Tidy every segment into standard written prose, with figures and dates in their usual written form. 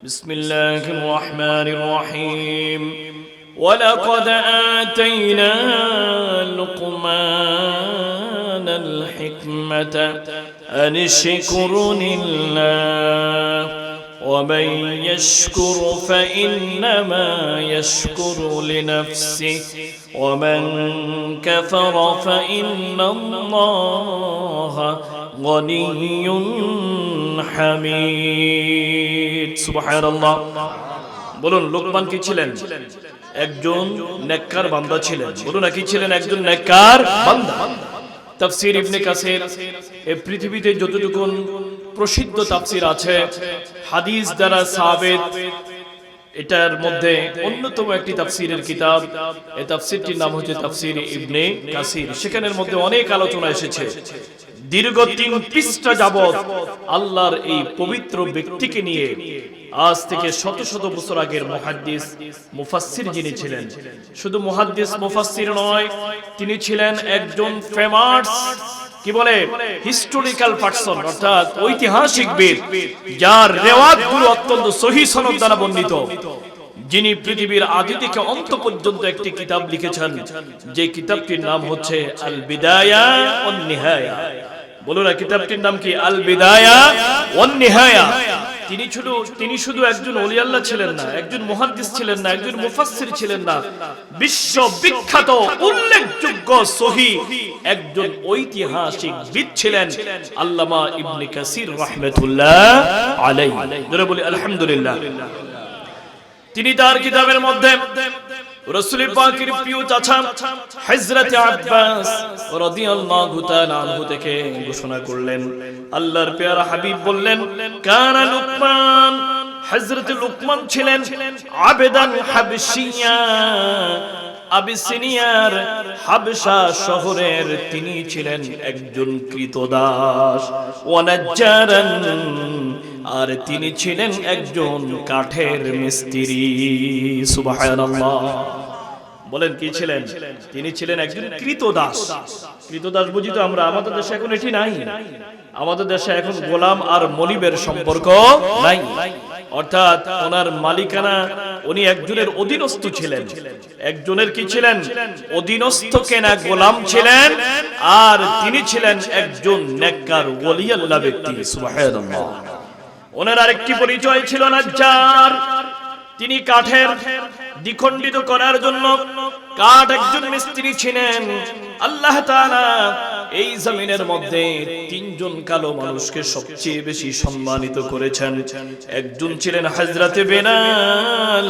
بسم الله الرحمن الرحيم ولقد آتينا لقمان الحكمة أن اشكر لله ومن يشكر فإنما يشكر لنفسه ومن كفر فإن الله غني حميد সুবহানাল্লাহ। বলুন, লোকমান কি ছিলেন? একজন নেককার বান্দা ছিলেন। বলুন, কি ছিলেন? একজন নেককার বান্দা। তাফসীর ইবনে কাসির এই পৃথিবীতে যতটুকু প্রসিদ্ধ তাফসীর আছে হাদিস দ্বারা সাবিত, এটার মধ্যে অন্যতম একটি তাফসীরের কিতাব, এই তাফসীরটির নাম হচ্ছে তাফসীর ইবনে কাসির। সেখানের মধ্যে অনেক আলোচনা এসেছে। দীর্ঘ ৩ পৃষ্ঠা যাবত আল্লাহর এই পবিত্র ব্যক্তিকে নিয়ে আজ থেকে শত শত বছর আগের মুহাদ্দিস মুফাসসির যিনি ছিলেন, শুধু মুহাদ্দিস মুফাসসির নয়, তিনি ছিলেন একজন ফেমাস কি বলে হিস্টোরিক্যাল পারসন, অর্থাৎ ঐতিহাসিকবিদ, যার রিওয়ায়াতগুলো অত্যন্ত সহিহ সনদ দ্বারা বর্ণিত, যিনি পৃথিবীর আদি থেকে অন্ত পর্যন্ত একটি কিতাব লিখেছেন, যে কিতাবটির নাম হচ্ছে আল বিদায়া ওয়ান নিহায়া। বলুন, কিতাবটির নাম কি? আল বিদায়া ওয়ান নিহায়া। তিনি শুধু একজন ওলি আল্লাহ ছিলেন না, একজন মুহাদ্দিস ছিলেন না, একজন মুফাসসির ছিলেন না, বিশ্ব বিখ্যাত উল্লেখযোগ্য সহিহ একজন ঐতিহাসিকবিদ ছিলেন আল্লামা ইবনে কাসির রাহমাতুল্লাহ আলাইহি। জোরে বলি আলহামদুলিল্লাহ। তিনি তার কিতাবের মধ্যে রাসূল পাকের প্রিয় চাচা হযরত আব্বাস রাদিয়াল্লাহু তাআলা আনহু থেকে ঘোষণা করলেন, আল্লাহর পেয়ারা হাবিব বললেন, কানা লুকমান, হযরত লুকমান ছিলেন আবেদান হাবশিয়া, আবিসিনিয়ার হাবশা শহরের তিনি ছিলেন একজন কৃতদাস, ওয়ানাজ্জারান, আর তিনি ছিলেন একজন কাঠের মিস্ত্রি। সুবহানাল্লাহ। বলেন, কি ছিলেন? তিনি ছিলেন একজন কৃতদাস। কৃতদাস বুঝি তো আমরা, আমাদের দেশে এখন এটি নাই। আমাদের দেশে এখন গোলাম আর মনিবের সম্পর্ক নাই, অর্থাৎ ওনার মালিকানা, উনি একজনের অধীনস্থ ছিলেন। একজনের কি ছিলেন? অধীনস্থ কেনা গোলাম ছিলেন, আর তিনি ছিলেন একজন নেককার ওলি আল্লাহ ব্যক্তি। সুবহানাল্লাহ। ওনার আরেকটি পরিচয় ছিল নাজ্জার। তিনি কাঠের দ্বিখণ্ডিত করার জন্য কাঠ একজন মিস্ত্রি ছিলেন। আল্লাহ তাআলা এই জমিনের মধ্যে ৩ জন কালো মানুষকে সবচেয়ে বেশি সম্মানিত করেছেন। একজন ছিলেন হযরতে বেলাল,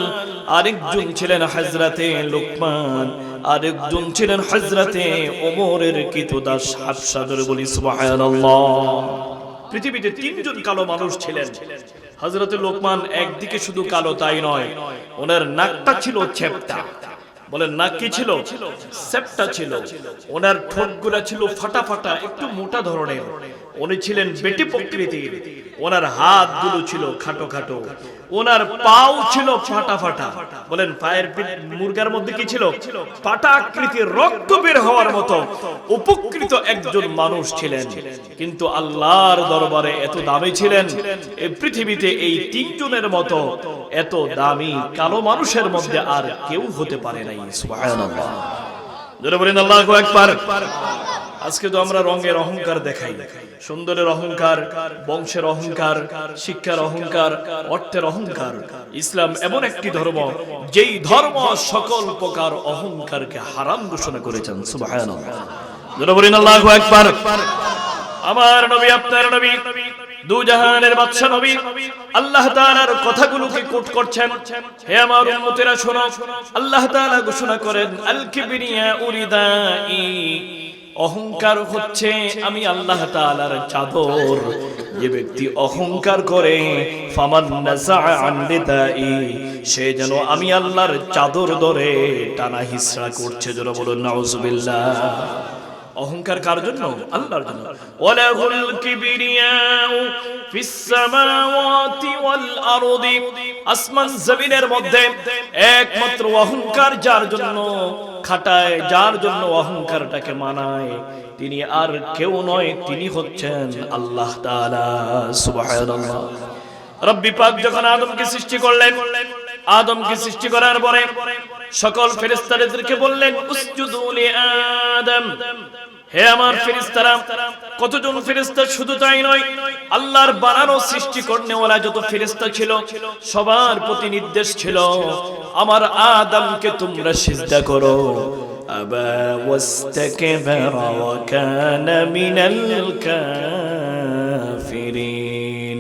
আরেকজন ছিলেন হযরতে লুকমান, আরেকজন ছিলেন হযরতে ওমরের কৃতদাস হাবশা। বলি সুবহানাল্লাহ। পৃথিবীতে ৩ জন কালো মানুষ ছিলেন। হযরত লোকমান একদিকে শুধু কালো তাই নয়, ওনার নাকটা ছিল চ্যাপ্টা। বলেন, নাক কি ছিল? চ্যাপ্টা ছিল। ওনার ঠোঁটগুলো ছিল ফাটা ফাটা, একটু মোটা ধরনের। উনি ছিলেন বেটে প্রকৃতির। ওনার হাতগুলো ছিল খাটো খাটো, ওনার পাও ছিল ফাটা ফাটা। বলেন, পায়ের মুরগার মধ্যে কি ছিল? ফাটা আকৃতির, রক্ত বের হওয়ার মতো উপকৃত একজন মানুষ ছিলেন। কিন্তু আল্লাহর দরবারে এত দামি ছিলেন, এই পৃথিবীতে এই ৩ জনের মতো এত দামি কালো মানুষের মধ্যে আর কেউ হতে পারে নাই। সুবহানাল্লাহ। জোরে বলেন আল্লাহু আকবার। আজকে তো আমরা রঙের অহংকার দেখাই, সুন্দরের অহংকার, বংশের অহংকার, শিক্ষার অহংকার, অর্থের অহংকার। ইসলাম এমন একটি ধর্ম, যেই ধর্ম সকল প্রকার অহংকারকে হারাম ঘোষণা করেছেন। সুবহানাল্লাহ। জোরে বলেন আল্লাহু আকবার। আমার নবী, আপনার নবী, দু জাহানের বাদশা নবী আল্লাহ তাআলার কথাগুলোকে কোট করছেন। হে আমার উম্মতেরা শোনো, আল্লাহ তাআলা ঘোষণা করেন, আল কিবরিয়া উরিদাই, অহংকার হচ্ছে আমি আল্লাহ তাআলার চাদর। যে ব্যক্তি অহংকার করে, ফামান নাযা আন রিদাই, সে যেন আমি আল্লাহর চাদর ধরে টানা হিসড়া করছে। জোরে বলুন নাউজুবিল্লাহ। অহংকার কার জন্য? আল্লাহর জন্য। ওয়ালাহুল কিবরিয়াউ ফিস সামাওয়াতি ওয়াল আরদি, আসমান জমিনের মধ্যে একমাত্র অহংকার যার জন্য খাটায়, যার জন্য অহংকারটাকে মানায়, তিনি আর কেউ নয়, তিনি হচ্ছেন আল্লাহ তাআলা। সুবহানাল্লাহ। রব্বি পাক যখন আদমকে সৃষ্টি করলেন, আদমকে সৃষ্টি করার পরে সকল ফেরেশতাদেরকে বললেন উসজুদু লি আদম, হে আমার ফেরেশতারা। কতজন ফেরেশতা, শুধু তাই নয়, আল্লাহর বানানো সৃষ্টি করনেওয়ালা যত ফেরেশতা ছিল সবার প্রতি নির্দেশ ছিল আমার আদমকে তোমরা সিজদা করো। আবা ওয়াস্তাকবারা ওয়া কানা মিনাল কাফিরিন।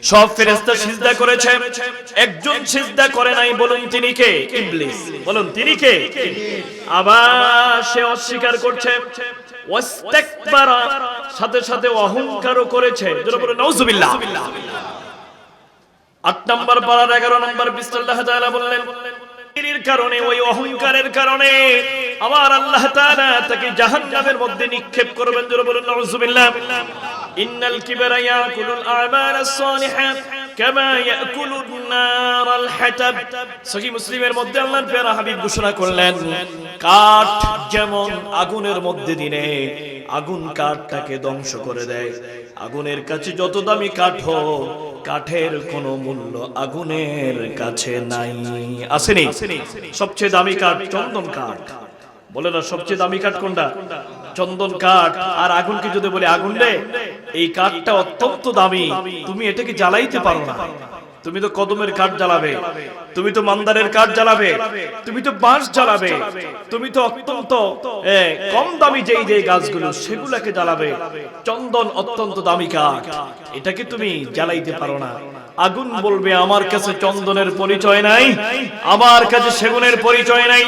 সব ফেরেশতা সিজদা করেছে, একজন সিজদা করে নাই। বলুন তিনি কে? ইবলিস। বলুন তিনি কে? আবার সে অস্বীকার করছে। ওয়াস্তাকবারা, সাথে সাথে অহংকারও করেছে। যারা বলে নাউজুবিল্লাহ। 8 নম্বর পারার 11 নম্বর পৃষ্ঠা আল্লাহ তাআলা বললেন এর কারণে, ওই অহংকারের কারণে আমার আল্লাহ তাআলা তাকে জাহান্নামের মধ্যে নিক্ষেপ করবেন। যারা বলেন নাউজুবিল্লাহ। ইন্নাল কিবরা ইয়াকুলুল আমালাস সালিহাত কামা ইয়াকুলুন নারাল হাতাব। সহিহ মুসলিমের মধ্যে আল্লাহর প্রিয় হাবিব ঘোষণা করলেন, কাঠ যেমন আগুনের মধ্যে দিনে আগুন কাঠটাকে ধ্বংস করে দেয়, আগুনের কাছে যত দামি কাঠ হোক, কাঠের কোনো মূল্য আগুনের কাছে নাই। আসেনি? সবচেয়ে দামি কাঠ চন্দন কাঠ। বলে না সবচেয়ে দামি কাঠ কোনটা? চন্দন কাঠ। আর আগুনকে যদি বলে আগুন রে, এই কাঠটা অত্যন্ত দামি, তুমি এটাকে জ্বালাইতে পারো না। তুমি তো কদমের কাঠ জ্বালাবে, তুমি তো মান্দারের কাঠ জ্বালাবে, তুমি তো বাঁশ জ্বালাবে, তুমি তো অত্যন্ত কম দামি যেই যে গাছগুলো সেগুলোকে জ্বালাবে। চন্দন অত্যন্ত দামি কাঠ, এটাকে তুমি জ্বালাইতে পারো না। আগুন বলবে আমার কাছে চন্দনের পরিচয় নাই, আমার কাছে সেগুনের পরিচয় নাই,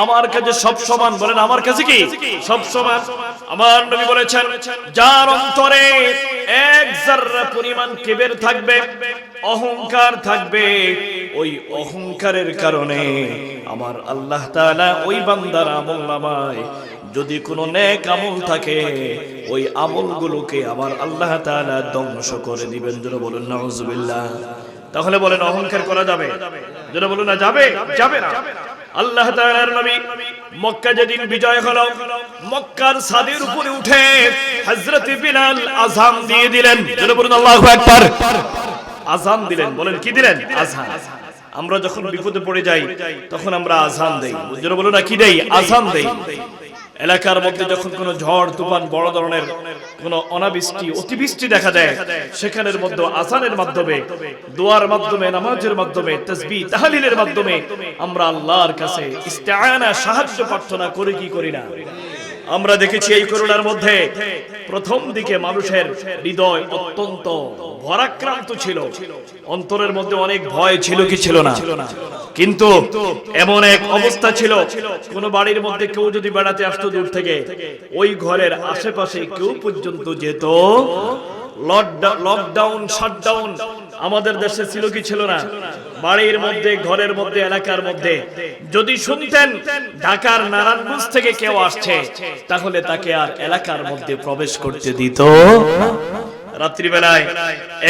আমার কাছে সব সমান। বলেন আমার কাছে কি সব সমান? আমার নবী বলেছেন, যার অন্তরে এক যাররা পরিমাণ কিবর থাকবে, অহংকার থাকবে, ওই অহংকারের কারণে আমার আল্লাহ তাআলা ওই বান্দার আমলনামায় যদি কোনো নেক আমল থাকে, ওই আমলগুলোকে আমার আল্লাহ তাআলা ধ্বংস করে দিবেন। যারা বলেন নাউজুবিল্লাহ। তাহলে বলেন অহংকার করা যাবে? যারা বলেন না যাবে, যাবে না। আল্লাহ তাআলার নবী মক্কা যেদিন বিজয় হলো, মক্কার ছাদের উপরে উঠে হযরত বিলাল আযান দিয়ে দিলেন। যারা বলেন আল্লাহু আকবার। আযান দিলেন। বলেন কি দিলেন? আযান। আমরা যখন বিপদে পড়ে যাই তখন আমরা আযান দেই। যারা বলেন না কি দেই? আযান দেই। এলাকার মধ্যে যখন কোনো ঝড় তুফান, বড় ধরনের কোনো অনাবৃষ্টি অতিবৃষ্টি দেখা দেয়, সেখানের মধ্যে আযানের মাধ্যমে, দোয়ার মাধ্যমে, নামাজের মাধ্যমে, তাসবিহ তাহলিলের মাধ্যমে আমরা আল্লাহর কাছে ইস্তিআনা, সাহায্য প্রার্থনা করি কি করি না? আমরা দেখেছি এই করোনার মধ্যে প্রথম দিকে মানুষের হৃদয় অত্যন্ত ভরাক্রান্ত ছিল, অন্তরের মধ্যে অনেক ভয় ছিল কি ছিল না? কিন্তু এমন এক অবস্থা ছিল, কোন বাড়ির মধ্যে কেউ যদি বেড়াতে আসতো দূর থেকে, ওই ঘরের আশেপাশে কেউ পর্যন্ত যেত। লকডাউন, শাটডাউন আমাদের দেশে ছিল কি ছিল না? বাড়ির মধ্যে, ঘরের মধ্যে, এলাকার মধ্যে যদি শুনতেন ঢাকার নারায়ণগঞ্জ থেকে কেউ আসছে, তাহলে তাকে আর এলাকার মধ্যে প্রবেশ করতে দিত না। রাত্রিবেলায়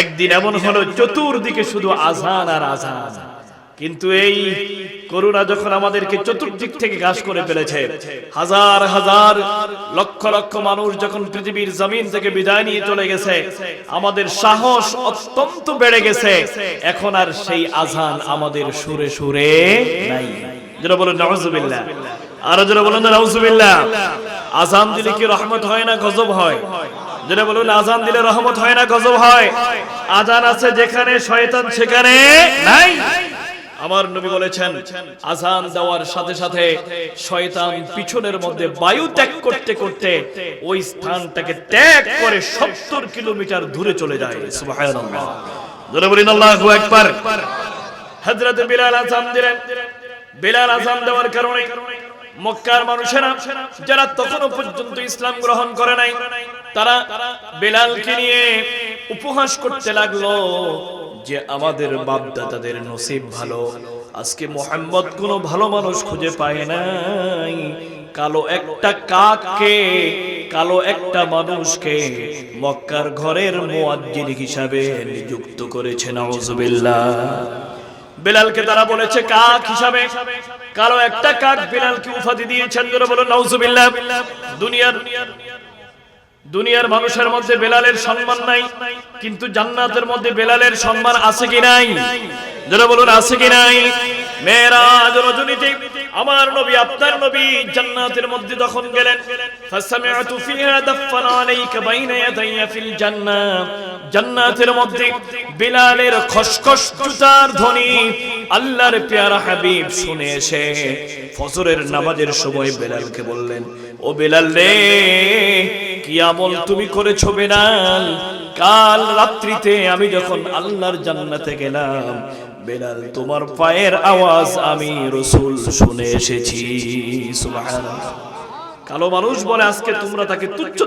একদিন এমন হলো, চতুর্দিকে শুধু আযান আর আযান। কিন্তু এই করোনা যখন আমাদেরকে চতুর্দিক থেকে গ্রাস করে ফেলেছে, হাজার হাজার লক্ষ লক্ষ মানুষ যখন পৃথিবীর জমিন থেকে বিদায় নিয়ে চলে গেছে, আমাদের সাহস অত্যন্ত বেড়ে গেছে। এখন আর সেই আযান আমাদের সুরে সুরে নাই। যারা বলেন নাউজুবিল্লাহ, আর যারা বলেন নাউজুবিল্লাহ। আযান দিলে কি রহমত হয় না গজব হয়? যারা বলেন আযান দিলে রহমত হয় না গজব হয়? আযান আছে যেখানে, শয়তান সেখানে নাই। আমার নবী বলেছেন, আযান দেওয়ার সাথে সাথে শয়তান পিছনের মধ্যে বায়ু ত্যাগ করতে করতে ওই স্থানটাকে ত্যাগ করে 70 কিলোমিটার দূরে চলে যায়। সুবহানাল্লাহ। জোরে বলেন আল্লাহু আকবার। হযরত বিলাল আযান দিলেন। বিলাল আযান দেওয়ার কারণে মক্কার মানুষেরা যারা তখনও পর্যন্ত ইসলাম গ্রহণ করে নাই, তারা বিলালকে নিয়ে উপহাস করতে লাগলো যে আমাদের বাপ-দাদাদের নসিব ভালো, আজকে মুহাম্মদ কোনো ভালো মানুষ খুঁজে পায় নাই। কালো একটা কাককে, কালো একটা মানুষকে মক্কার ঘরের মুয়াজ্জিন হিসাবে নিযুক্ত করেছে। নাউজুবিল্লাহ। বিলালকে তারা বলেছে কাক হিসাবে, কালো একটা কাক বিলালকে উপাধি দিয়েছেন। যারা বলেন নাউজুবিল্লাহ। দুনিয়ার মানুষের মধ্যে বেলালের সম্মান নাই, কিন্তু জান্নাতের মধ্যে বেলালের সম্মান আছে কি নাই? যারা বলুন আছে কি নাই? মেরাজ রজনীতে আমার নবী আপনার নবী জান্নাতের মধ্যে যখন গেলেন, ফাসামিআতু ফিহা দাফান আলাইকা বাইনা ইয়াদাইয়া ফিল জান্নাহ, জান্নাতের মধ্যে বিলালের খসখস জুতার ধ্বনি আল্লাহর পেয়ারা হাবিব শুনে এসে ফজরের নামাজের সময় বেলালকে বললেন, ও বেলাল রে, কি আমল তুমি করেছো বেলাল? কাল রাত্রিতে আমি যখন আল্লাহর জান্নাতে গেলাম, বেলাল তোমার পায়ের আওয়াজ আমি রাসূল শুনে এসেছি। সুবহানাল্লাহ। কালো মানুষ বলে আজকে তোমরা তাকে তুচ্ছ